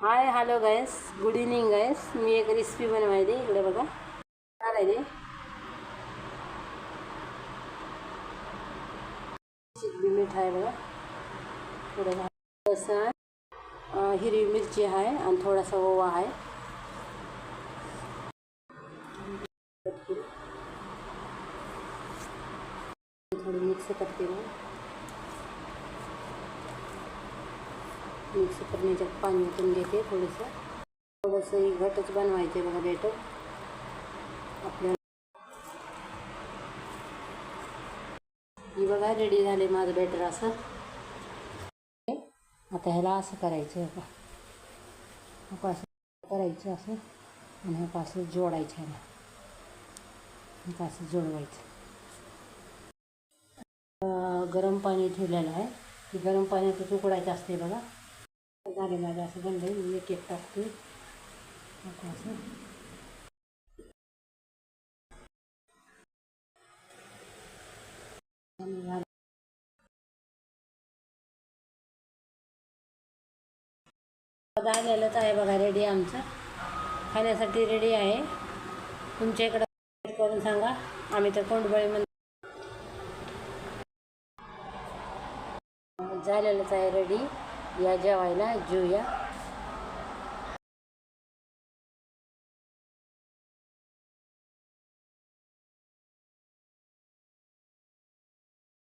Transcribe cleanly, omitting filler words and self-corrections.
हाय hello guys, good evening guys. मी एक recipe बनवायली. इकडे बघा काय आहे चिकबी मीठ आहे बघा. थोडासा हिरवी मिरची आहे आणि थोडासा ओवा आहे. थोडी मिक्स करते ना. मिक्स करण्याच्यात पाणी ओतून घेते. थोडंसं घटच बनवायचे बघा बेटर आपल्याला. ही बघा रेडी झाले माझं बेटर. असं आता ह्याला असं करायचं बघा. असं करायचं असं आणि ह्या असं जोडायचं. ह्याला असं जोडवायचं. गरम पाणी ठेवलेलं आहे. ते गरम पाण्यातच उकडायचं असते बघा. झाले माझं असं बनलं. मी एक एक टाकते असं. झालेलंच आहे बघा. रेडी आमचं खाण्यासाठी रेडी आहे. तुमच्या इकडं करून सांगा. आम्ही तर कोंडबळीमध्ये झालेलंच आहे रेडी. या जेवायला जेऊया.